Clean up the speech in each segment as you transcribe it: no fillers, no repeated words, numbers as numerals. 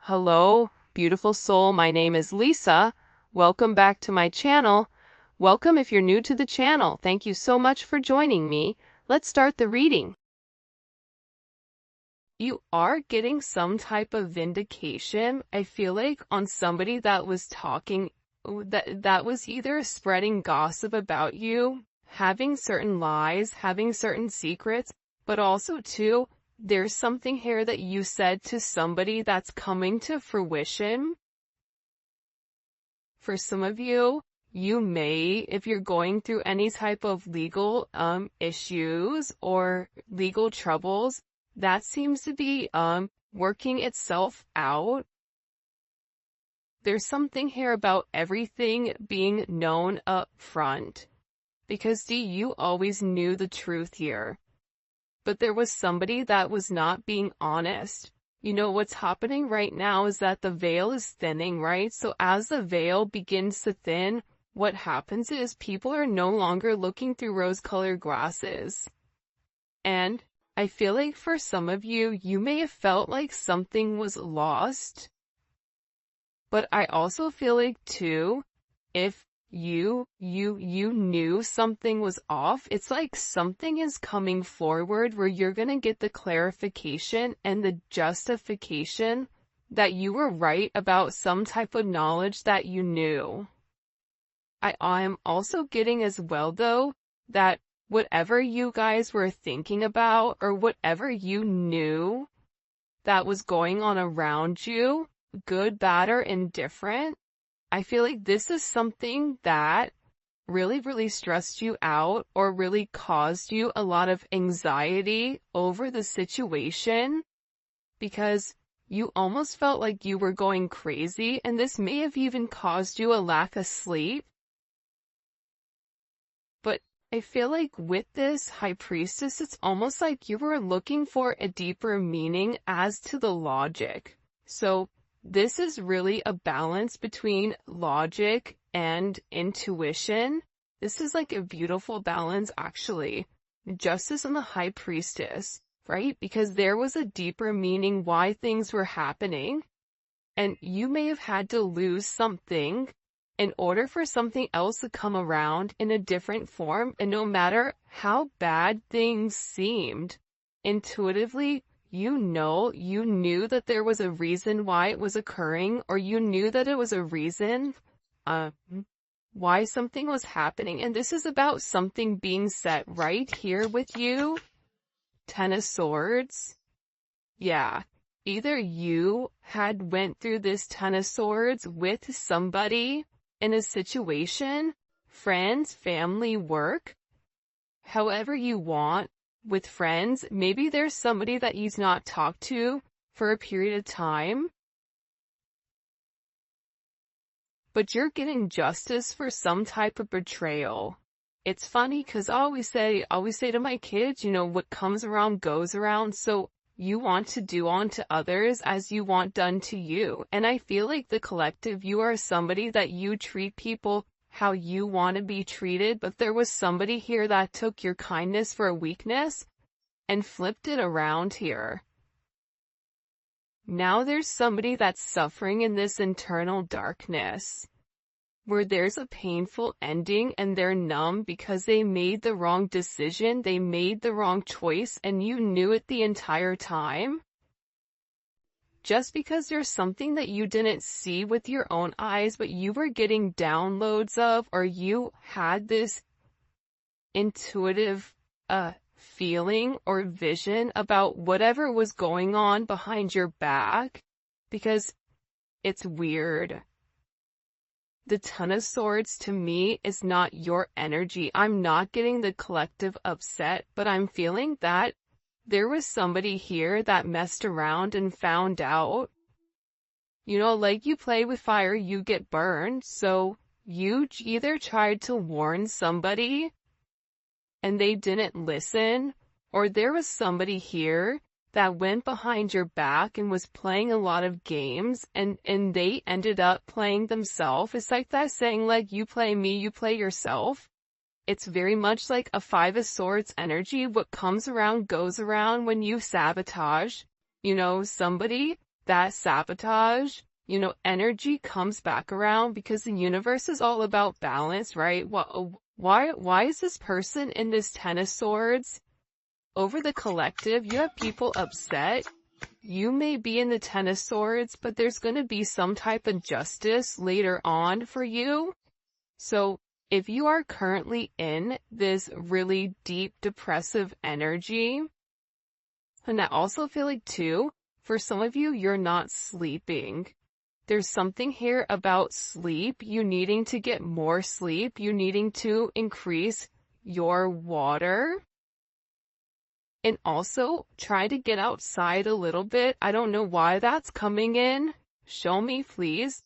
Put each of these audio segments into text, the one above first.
Hello, beautiful soul. My name is Lisa. Welcome back to my channel. Welcome if you're new to the channel. Thank you so much for joining me. Let's start the reading. You are getting some type of vindication, I feel like, on somebody that was talking, that was either spreading gossip about you, having certain lies, having certain secrets, but also too, there's something here that you said to somebody that's coming to fruition. For some of you, you may, if you're going through any type of legal issues or legal troubles, that seems to be working itself out. There's something here about everything being known up front. Because see, you always knew the truth here. But there was somebody that was not being honest. You know, what's happening right now is that the veil is thinning, right? So as the veil begins to thin, what happens is people are no longer looking through rose-colored glasses. And I feel like for some of you, you may have felt like something was lost. But I also feel like too, if you knew something was off, it's like something is coming forward where you're gonna get the clarification and the justification that you were right about some type of knowledge that you knew. I'm also getting as well though, that whatever you guys were thinking about or whatever you knew that was going on around you, good, bad, or indifferent, I feel like this is something that really stressed you out or really caused you a lot of anxiety over the situation because you almost felt like you were going crazy, and this may have even caused you a lack of sleep. But I feel like with this High Priestess, it's almost like you were looking for a deeper meaning as to the logic. So this is really a balance between logic and intuition. This is like a beautiful balance, actually. Justice and the High Priestess, right? Because there was a deeper meaning why things were happening. And you may have had to lose something in order for something else to come around in a different form. And no matter how bad things seemed, intuitively, you knew that there was a reason why it was occurring, or you knew that it was a reason why something was happening. And this is about something being set right here with you. Ten of Swords. Yeah. Either you had went through this Ten of Swords with somebody in a situation, friends, family, work, however you want. With friends, maybe there's somebody that you've not talked to for a period of time, but you're getting justice for some type of betrayal. It's funny because I always say to my kids, you know, what comes around goes around. So you want to do unto others as you want done to you. And I feel like the collective, you are somebody that you treat people how you want to be treated, but there was somebody here that took your kindness for a weakness and flipped it around here. Now there's somebody that's suffering in this internal darkness, where there's a painful ending and they're numb because they made the wrong decision, they made the wrong choice, and you knew it the entire time. Just because there's something that you didn't see with your own eyes, but you were getting downloads of, or you had this intuitive feeling or vision about whatever was going on behind your back, because it's weird. The Ten of Swords to me is not your energy. I'm not getting the collective upset, but I'm feeling that there was somebody here that messed around and found out. You know, like you play with fire, you get burned. So you either tried to warn somebody and they didn't listen, or there was somebody here that went behind your back and was playing a lot of games, and they ended up playing themselves. It's like that saying, like, you play me, you play yourself. It's very much like a Five of Swords energy. What comes around goes around when you sabotage, you know, somebody. that sabotage, energy comes back around because the universe is all about balance, right? Why is this person in this Ten of Swords? Over the collective, you have people upset. You may be in the Ten of Swords, but there's going to be some type of justice later on for you. So if you are currently in this really deep depressive energy, and I also feel like too, for some of you, you're not sleeping. There's something here about sleep, you needing to get more sleep, you needing to increase your water. And also, try to get outside a little bit. I don't know why that's coming in. Show me, please.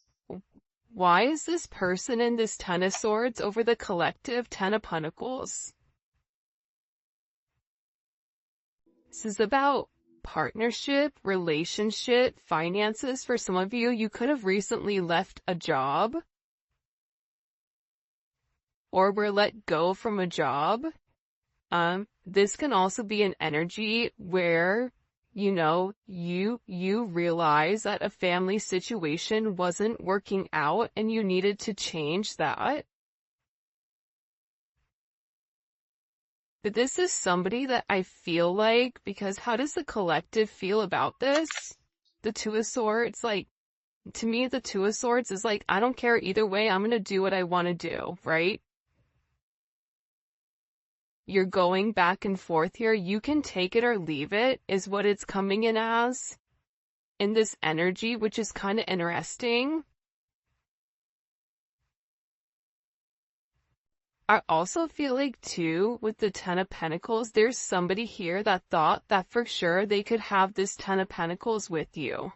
Why is this person in this Ten of Swords over the collective Ten of Pentacles? This is about partnership, relationship, finances. For some of you, you could have recently left a job or were let go from a job. This can also be an energy where, you realize that a family situation wasn't working out and you needed to change that. But this is somebody that I feel like, because how does the collective feel about this? The Two of Swords, to me, the Two of Swords is I don't care either way, I'm gonna do what I want to do, right? You're going back and forth here. You can take it or leave it, is what it's coming in as. In this energy, which is kind of interesting. I also feel like too, with the Ten of Pentacles, there's somebody here that thought that for sure they could have this Ten of Pentacles with you.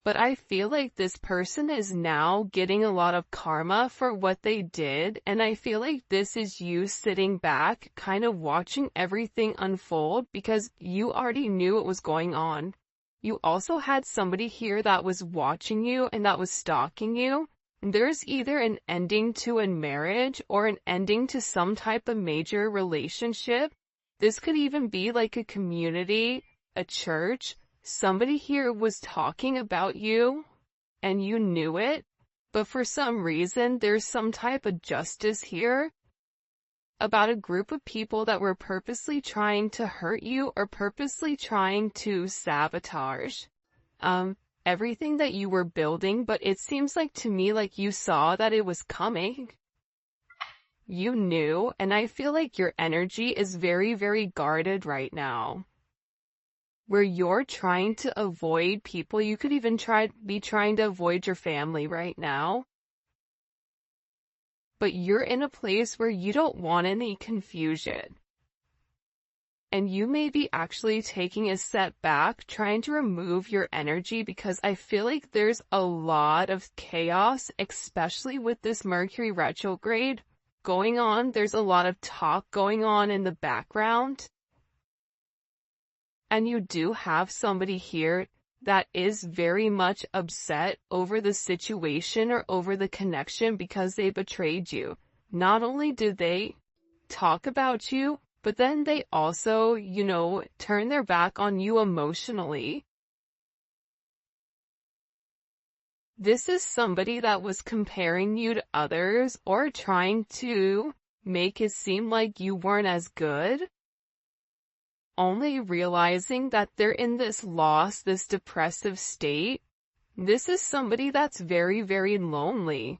But I feel like this person is now getting a lot of karma for what they did, and I feel like this is you sitting back, kind of watching everything unfold because you already knew what was going on. You also had somebody here that was watching you and that was stalking you. There's either an ending to a marriage or an ending to some type of major relationship. This could even be like a community, a church. Somebody here was talking about you, and you knew it, but for some reason, there's some type of justice here about a group of people that were purposely trying to hurt you or purposely trying to sabotage everything that you were building, but it seems like to me like you saw that it was coming. You knew, and I feel like your energy is very, very guarded right now. Where you're trying to avoid people, you could even be trying to avoid your family right now. But you're in a place where you don't want any confusion. And you may be actually taking a step back, trying to remove your energy because I feel like there's a lot of chaos, especially with this Mercury retrograde going on. There's a lot of talk going on in the background. And you do have somebody here that is very much upset over the situation or over the connection because they betrayed you. Not only did they talk about you, but then they also, turn their back on you emotionally. This is somebody that was comparing you to others or trying to make it seem like you weren't as good. Only realizing that they're in this loss, this depressive state. This is somebody that's very, very lonely.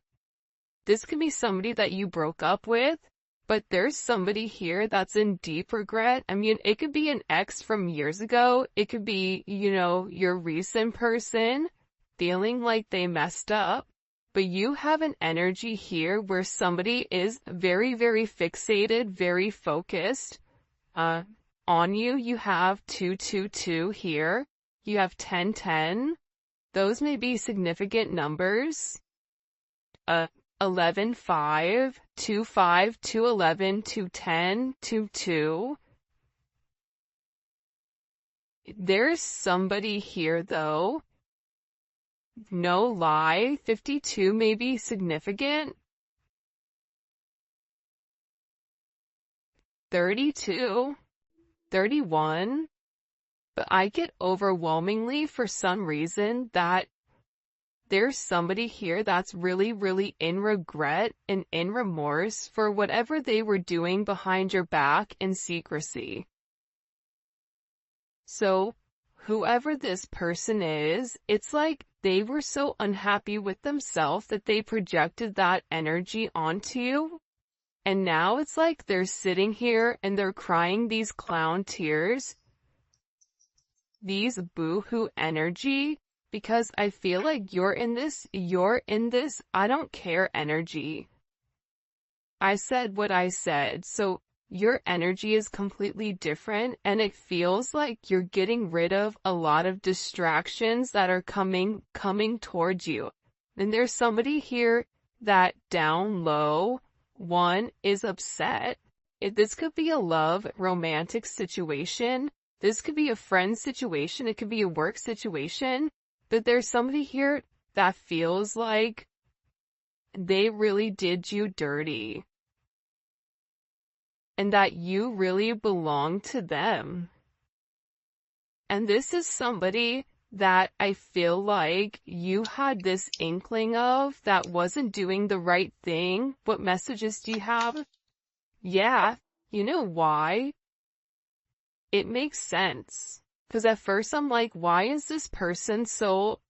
This could be somebody that you broke up with, but there's somebody here that's in deep regret. I mean, it could be an ex from years ago. It could be, your recent person feeling like they messed up. But you have an energy here where somebody is very, very fixated, very focused. On you, you have 222 here. You have 1010. Those may be significant numbers. 11, 5, 2, 5, 2, 11, 2, 10, 2, 2. There's somebody here though. No lie, 52 may be significant. 32. 31. but I get overwhelmingly for some reason that there's somebody here that's really, really in regret and in remorse for whatever they were doing behind your back in secrecy. So, whoever this person is, it's like they were so unhappy with themselves that they projected that energy onto you. And now it's like they're sitting here and they're crying these clown tears, these boo-hoo energy, because I feel like you're in this, I don't care energy. I said what I said, so your energy is completely different, and it feels like you're getting rid of a lot of distractions that are coming towards you. And there's somebody here that down low, one is upset. This could be a love, romantic situation. This could be a friend situation. It could be a work situation. But there's somebody here that feels like they really did you dirty. And that you really belong to them. And this is somebody that I feel like you had this inkling of that wasn't doing the right thing. What messages do you have? Yeah, you know why? It makes sense. Because at first I'm like, why is this person so,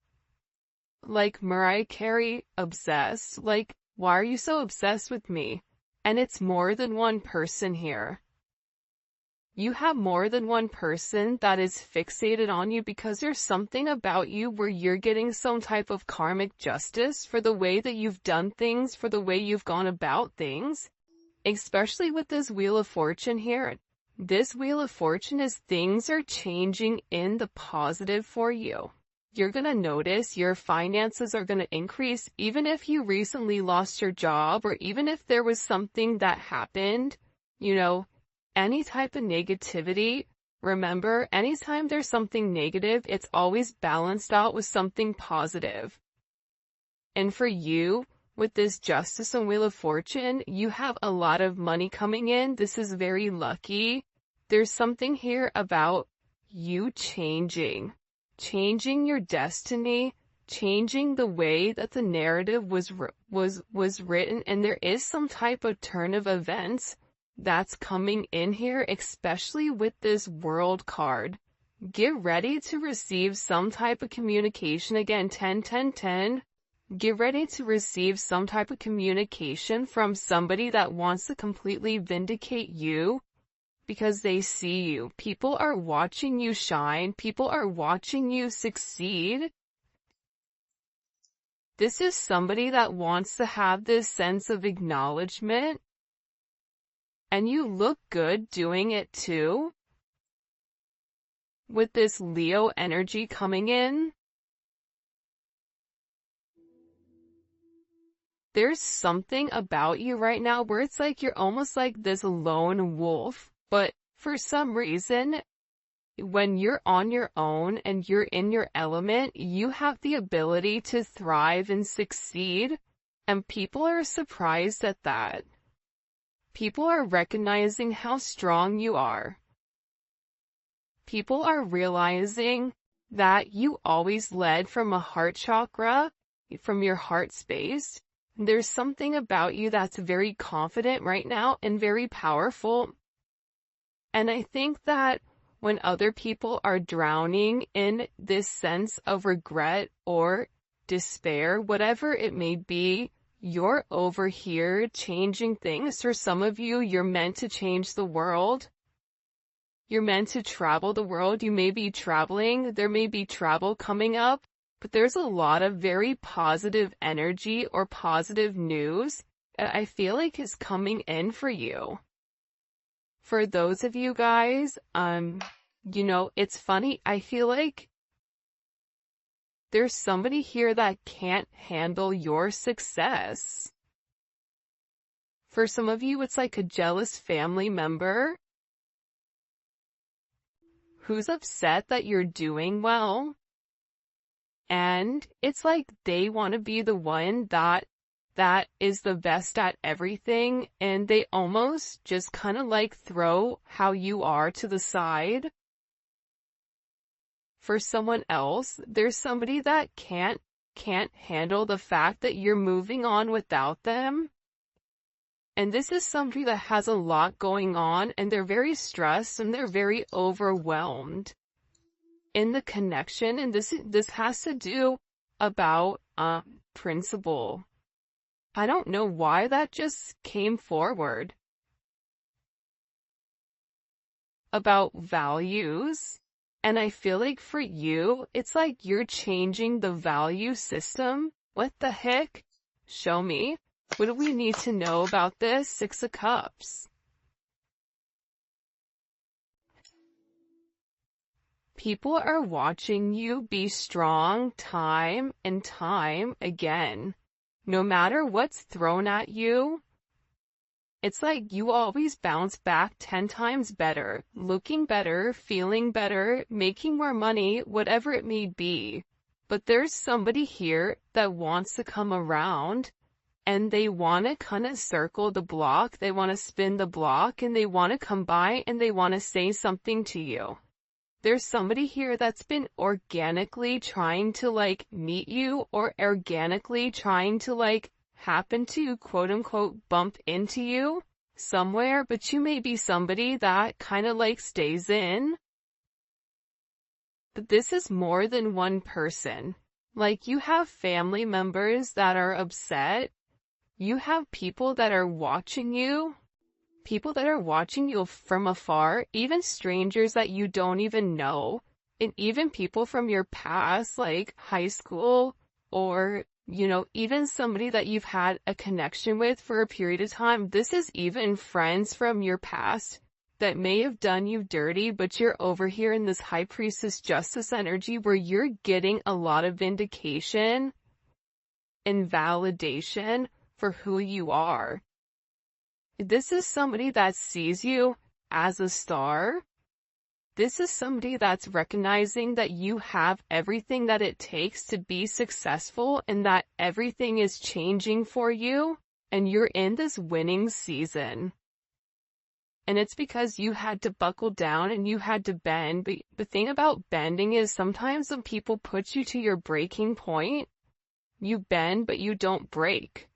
like, Mariah Carey obsessed? Like, why are you so obsessed with me? And it's more than one person here. You have more than one person that is fixated on you because there's something about you where you're getting some type of karmic justice for the way that you've done things, for the way you've gone about things. Especially with this Wheel of Fortune here. This Wheel of Fortune is things are changing in the positive for you. You're going to notice your finances are going to increase even if you recently lost your job or even if there was something that happened, any type of negativity. Remember, anytime there's something negative, it's always balanced out with something positive. And for you, with this Justice and Wheel of Fortune, you have a lot of money coming in. This is very lucky. There's something here about you changing your destiny, changing the way that the narrative was written, and there is some type of turn of events that's coming in here, especially with this World card. Get ready to receive some type of communication. Again, 10, 10, 10. Get ready to receive some type of communication from somebody that wants to completely vindicate you because they see you. People are watching you shine. People are watching you succeed. This is somebody that wants to have this sense of acknowledgement. And you look good doing it too. With this Leo energy coming in. There's something about you right now where it's like you're almost like this lone wolf. But for some reason, when you're on your own and you're in your element, you have the ability to thrive and succeed. And people are surprised at that. People are recognizing how strong you are. People are realizing that you always led from a heart chakra, from your heart space. There's something about you that's very confident right now and very powerful. And I think that when other people are drowning in this sense of regret or despair, whatever it may be, you're over here changing things. For some of you, you're meant to change the world. You're meant to travel the world. You may be traveling. There may be travel coming up, but there's a lot of very positive energy or positive news that I feel like is coming in for you. For those of you guys, it's funny. I feel like there's somebody here that can't handle your success. For some of you, it's like a jealous family member who's upset that you're doing well. And it's like they want to be the one that is the best at everything, and they almost just kind of like throw how you are to the side. for someone else. There's somebody that can't handle the fact that you're moving on without them. And this is somebody that has a lot going on, and they're very stressed and they're very overwhelmed in the connection. And this has to do about principle. I don't know why that just came forward. About values. And I feel like for you, it's like you're changing the value system. What the heck? Show me. What do we need to know about this? Six of Cups. People are watching you be strong time and time again. No matter what's thrown at you, it's like you always bounce back 10 times better, looking better, feeling better, making more money, whatever it may be. But there's somebody here that wants to come around, and they want to kind of circle the block, they want to spin the block, and they want to come by and they want to say something to you. There's somebody here that's been organically trying to like meet you, or organically trying to like happen to quote unquote bump into you somewhere, but you may be somebody that kind of like stays in. But this is more than one person. Like you have family members that are upset. You have people that are watching you. People that are watching you from afar, even strangers that you don't even know, and even people from your past, like high school, or, you know, even somebody that you've had a connection with for a period of time. This is even friends from your past that may have done you dirty, but you're over here in this High Priestess Justice energy where you're getting a lot of vindication and validation for who you are. This is somebody that sees you as a star. This is somebody that's recognizing that you have everything that it takes to be successful, and that everything is changing for you, and you're in this winning season. And it's because you had to buckle down and you had to bend. But the thing about bending is sometimes when people put you to your breaking point, you bend but you don't break.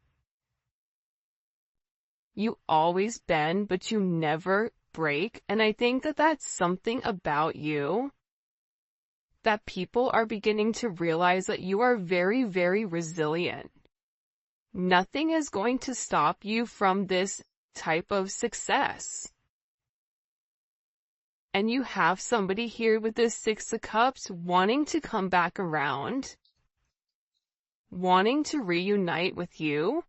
You always bend, but you never break. And I think that that's something about you that people are beginning to realize, that you are very, very resilient. Nothing is going to stop you from this type of success. And you have somebody here with this Six of Cups wanting to come back around, wanting to reunite with you,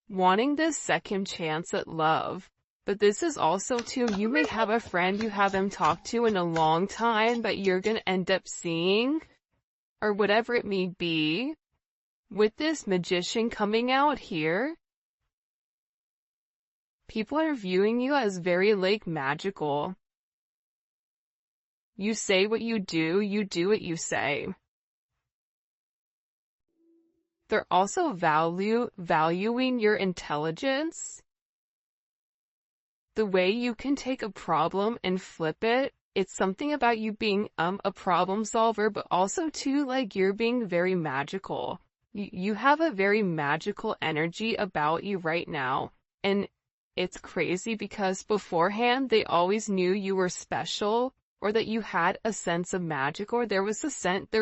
wanting this second chance at love. But this is also too, you may have a friend you haven't talked to in a long time that you're going to end up seeing, or whatever it may be. With this Magician coming out here, people are viewing you as very like magical. You say what you do what you say. They're also valuing your intelligence. The way you can take a problem and flip it. It's something about you being a problem solver, but also too, like, you're being very magical. You have a very magical energy about you right now. And it's crazy because beforehand they always knew you were special, or that you had a sense of magic, or there was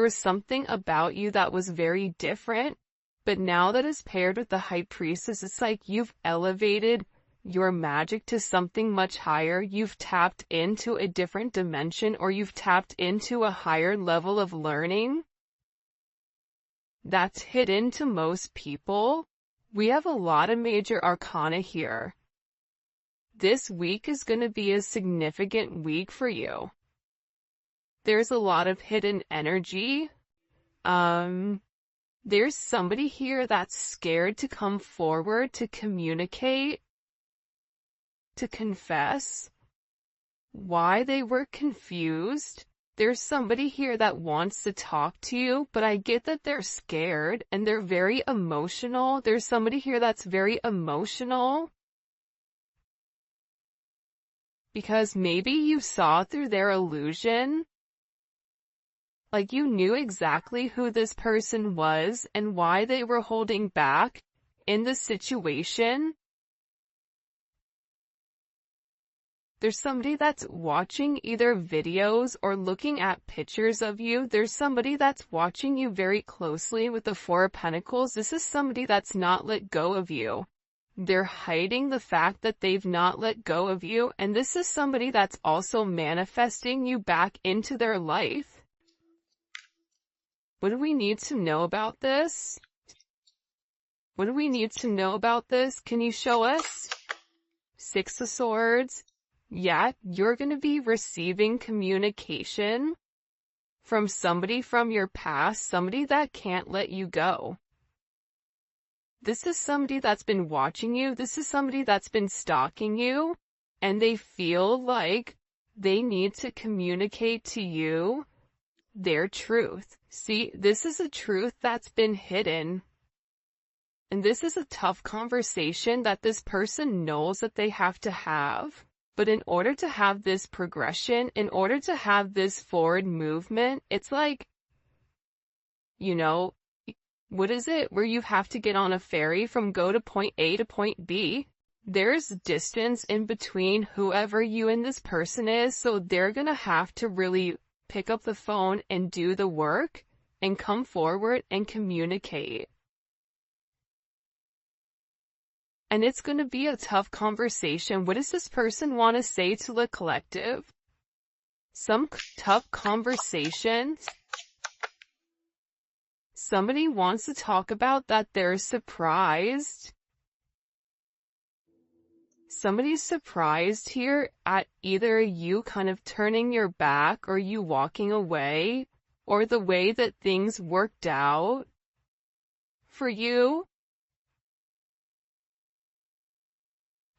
something about you that was very different. But now that is paired with the High Priestess, it's like you've elevated your magic to something much higher. You've tapped into a different dimension, or you've tapped into a higher level of learning that's hidden to most people. We have a lot of major arcana here. This week is going to be a significant week for you. There's a lot of hidden energy. There's somebody here that's scared to come forward, to communicate, to confess why they were confused. There's somebody here that wants to talk to you, but I get that they're scared and they're very emotional. There's somebody here that's very emotional because maybe you saw through their illusion. Like you knew exactly who this person was and why they were holding back in the situation. There's somebody that's watching either videos or looking at pictures of you. There's somebody that's watching you very closely with the Four of Pentacles. This is somebody that's not let go of you. They're hiding the fact that they've not let go of you. And this is somebody that's also manifesting you back into their life. What do we need to know about this? What do we need to know about this? Can you show us? Six of Swords. Yeah, you're going to be receiving communication from somebody from your past, somebody that can't let you go. This is somebody that's been watching you. This is somebody that's been stalking you, and they feel like they need to communicate to you their truth. See, this is a truth that's been hidden. And this is a tough conversation that this person knows that they have to have. But in order to have this progression, in order to have this forward movement, it's like, you know, what is it where you have to get on a ferry from go to point A to point B? There's distance in between whoever you and this person is, so they're gonna have to really pick up the phone and do the work and come forward and communicate. And it's going to be a tough conversation. What does this person want to say to the collective? Some tough conversation. Somebody wants to talk about that they're surprised. Somebody's surprised here at either you kind of turning your back or you walking away or the way that things worked out for you.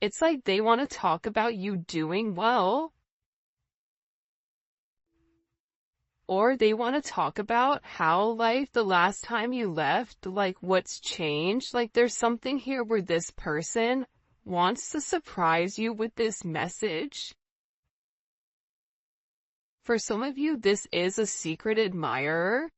It's like they want to talk about you doing well. Or they want to talk about how life the last time you left, like what's changed. Like there's something here where this person wants to surprise you with this message. For some of you, this is a secret admirer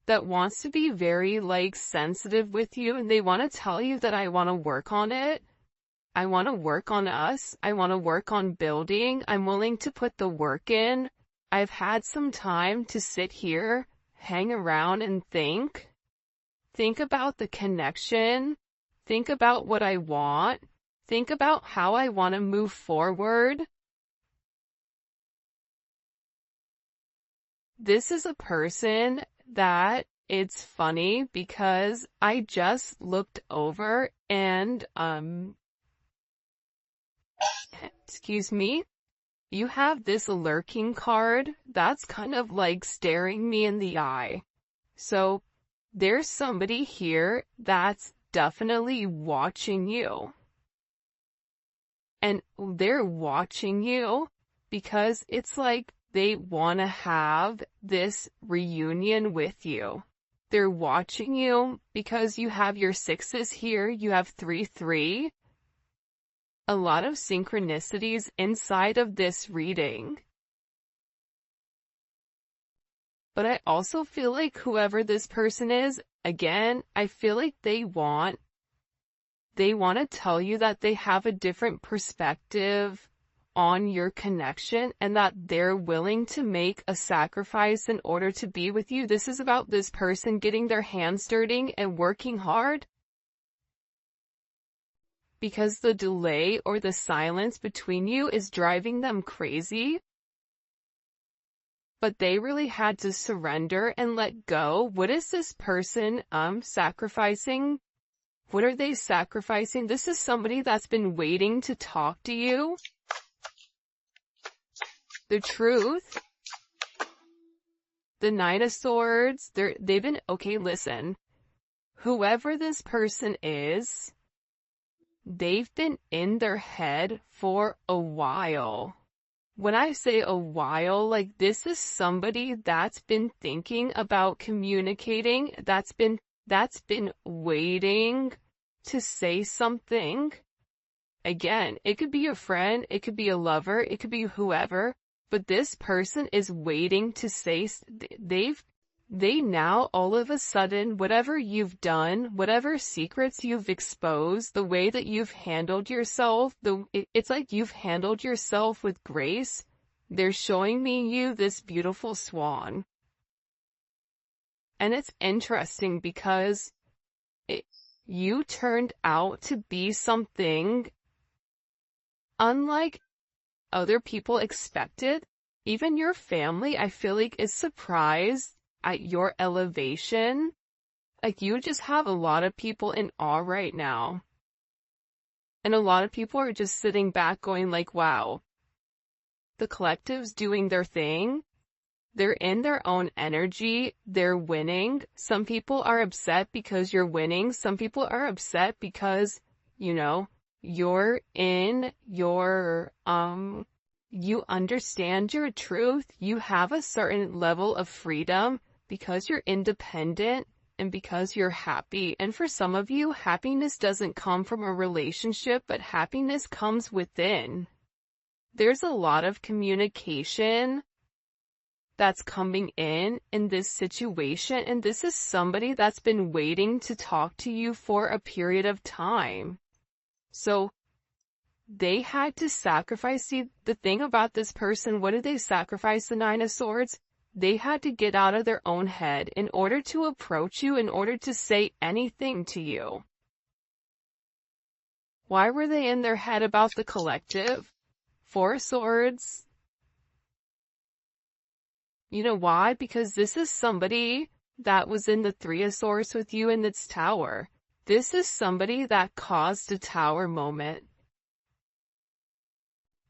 that wants to be very like sensitive with you, and they want to tell you that I want to work on it. I want to work on us. I want to work on building. I'm willing to put the work in. I've had some time to sit here, hang around and think. Think about the connection. Think about what I want. Think about how I want to move forward. This is a person that it's funny because I just looked over and, excuse me, you have this lurking card that's kind of like staring me in the eye. So there's somebody here that's definitely watching you. And they're watching you because it's like they want to have this reunion with you. They're watching you because you have your sixes here, you have 3-3. A lot of synchronicities inside of this reading. But I also feel like whoever this person is, again, I feel like they want to tell you that they have a different perspective on your connection and that they're willing to make a sacrifice in order to be with you. This is about this person getting their hands dirty and working hard. Because the delay or the silence between you is driving them crazy. But they really had to surrender and let go. What is this person sacrificing? What are they sacrificing? This is somebody that's been waiting to talk to you. The truth. The Knight of Swords. They've been, okay, listen. Whoever this person is, they've been in their head for a while. When I say a while, like this is somebody that's been thinking about communicating, that's been waiting to say something. Again, it could be a friend, it could be a lover, it could be whoever. but this person is waiting to say, they now all of a sudden, whatever you've done, whatever secrets you've exposed, the way that you've handled yourself, it's like you've handled yourself with grace. They're showing me you this beautiful swan. And it's interesting because you turned out to be something unlike other people expected. Even your family, I feel like, is surprised at your elevation. Like, you just have a lot of people in awe right now. And a lot of people are just sitting back going like, wow, the collective's doing their thing. They're in their own energy. They're winning. Some people are upset because you're winning. Some people are upset because, you're in your, you understand your truth. You have a certain level of freedom because you're independent and because you're happy. And for some of you, happiness doesn't come from a relationship, but happiness comes within. There's a lot of communication that's coming in this situation, and this is somebody that's been waiting to talk to you for a period of time. So they had to sacrifice. See, the thing about this person, what did they sacrifice? The Nine of Swords? They had to get out of their own head in order to approach you, in order to say anything to you. Why were they in their head about the collective? Four of Swords. You know why? Because this is somebody that was in the Three of Swords with you in its tower. This is somebody that caused a tower moment.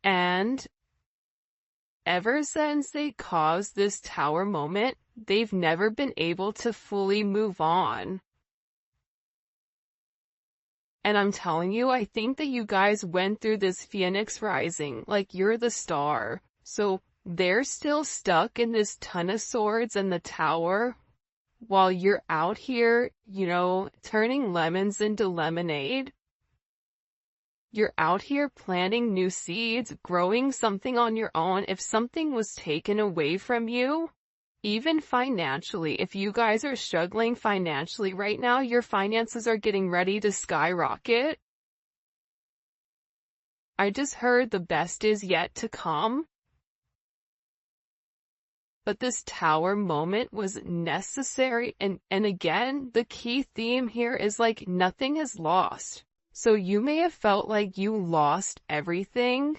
And ever since they caused this tower moment, they've never been able to fully move on. And I'm telling you, I think that you guys went through this Phoenix rising, like you're the star. So they're still stuck in this Ton of Swords and the tower, while you're out here, turning lemons into lemonade. You're out here planting new seeds, growing something on your own. If something was taken away from you, even financially, if you guys are struggling financially right now, your finances are getting ready to skyrocket. I just heard the best is yet to come. But this tower moment was necessary, and again, the key theme here is like nothing is lost. So you may have felt like you lost everything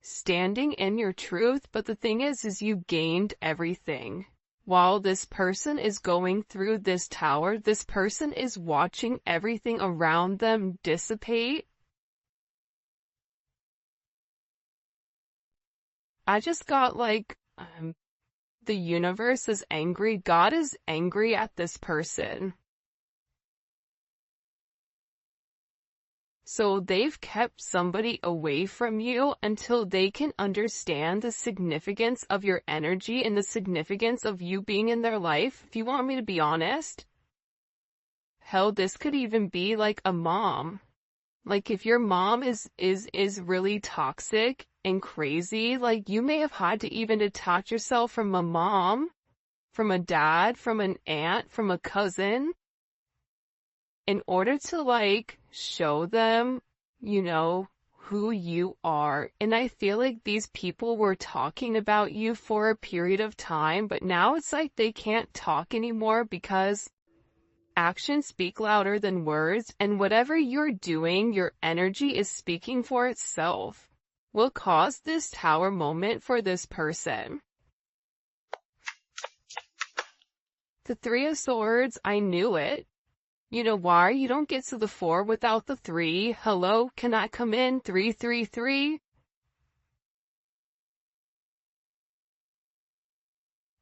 standing in your truth, but the thing is you gained everything. While this person is going through this tower, this person is watching everything around them dissipate. I just got like, the universe is angry. God is angry at this person. So they've kept somebody away from you until they can understand the significance of your energy and the significance of you being in their life. If you want me to be honest, hell, this could even be like a mom. Like if your mom is really toxic and crazy, like you may have had to even detach yourself from a mom, from a dad, from an aunt, from a cousin, in order to like show them, who you are. And I feel like these people were talking about you for a period of time, but now it's like they can't talk anymore because actions speak louder than words, and whatever you're doing, your energy is speaking for itself. Will cause this tower moment for this person. The Three of Swords, I knew it. You know why? You don't get to the 4 without the 3. Hello, can I come in? 333?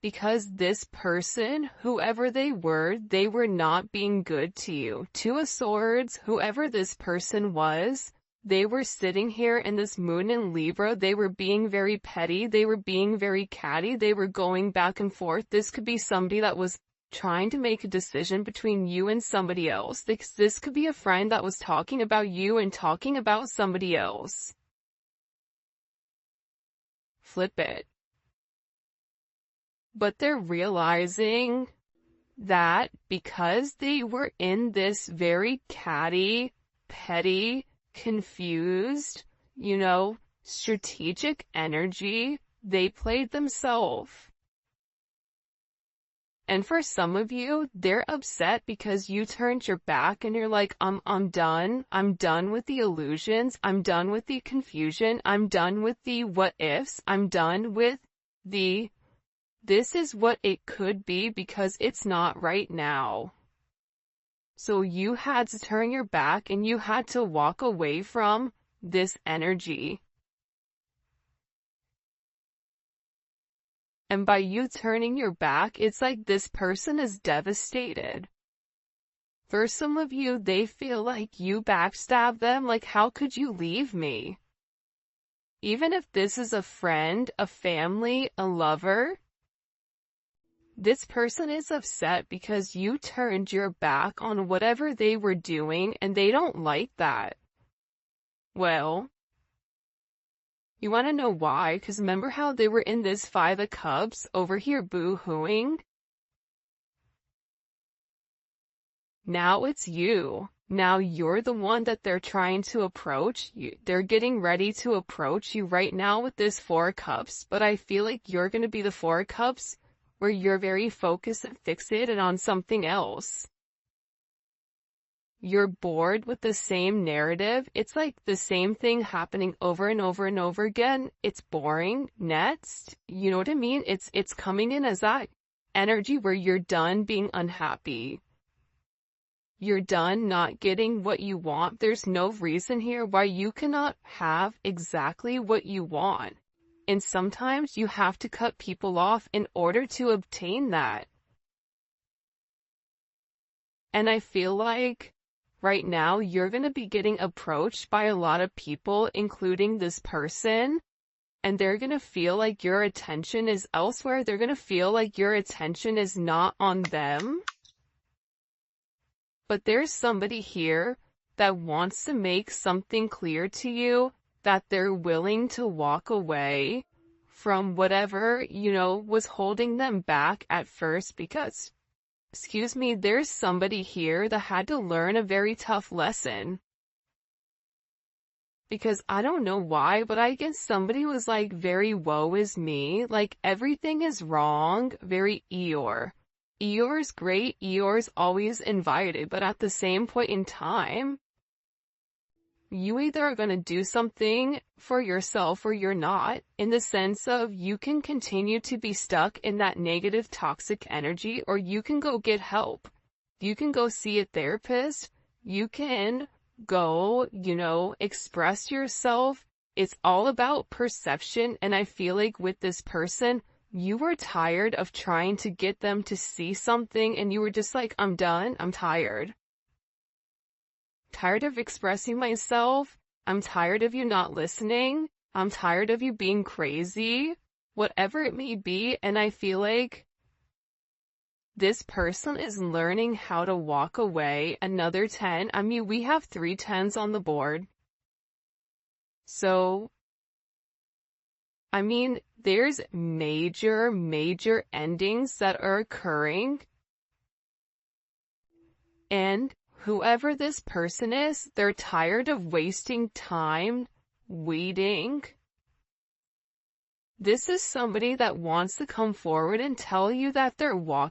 Because this person, whoever they were not being good to you. 2 of Swords, whoever this person was, they were sitting here in this moon in Libra. They were being very petty. They were being very catty. They were going back and forth. This could be somebody that was trying to make a decision between you and somebody else. This could be a friend that was talking about you and talking about somebody else. flip it. But they're realizing that because they were in this very catty, petty, confused, strategic energy, they played themselves. And for some of you, they're upset because you turned your back and you're like, I'm done. I'm done with the illusions. I'm done with the confusion. I'm done with the what ifs. I'm done with this is what it could be because it's not right now. So you had to turn your back and you had to walk away from this energy. And by you turning your back, it's like this person is devastated. For some of you, they feel like you backstabbed them, like how could you leave me? Even if this is a friend, a family, a lover, this person is upset because you turned your back on whatever they were doing and they don't like that. Well, you want to know why? Because remember how they were in this Five of Cups over here boo-hooing? Now it's you. Now you're the one that they're trying to approach. They're getting ready to approach you right now with this Four of Cups, but I feel like you're going to be the Four of Cups where you're very focused and fixated on something else. You're bored with the same narrative. It's like the same thing happening over and over and over again. It's boring. Next, you know what I mean? It's coming in as that energy where you're done being unhappy. You're done not getting what you want. There's no reason here why you cannot have exactly what you want. And sometimes you have to cut people off in order to obtain that. And I feel like right now you're going to be getting approached by a lot of people, including this person, and they're going to feel like your attention is elsewhere. They're going to feel like your attention is not on them. But there's somebody here that wants to make something clear to you, that they're willing to walk away from whatever, was holding them back at first because, there's somebody here that had to learn a very tough lesson. Because I don't know why, but I guess somebody was like very woe is me, like everything is wrong, very Eeyore. Eeyore's great, Eeyore's always invited, but at the same point in time, you either are going to do something for yourself or you're not, in the sense of you can continue to be stuck in that negative toxic energy, or you can go get help. You can go see a therapist. You can go, express yourself. It's all about perception. And I feel like with this person, you were tired of trying to get them to see something and you were just like, I'm done. I'm tired. Tired of expressing myself. I'm tired of you not listening. I'm tired of you being crazy. Whatever it may be. And I feel like this person is learning how to walk away. Another 10. I mean, we have 3 10s on the board. So, I mean, there's major endings that are occurring. And whoever this person is, they're tired of wasting time waiting. This is somebody that wants to come forward and tell you that they're walking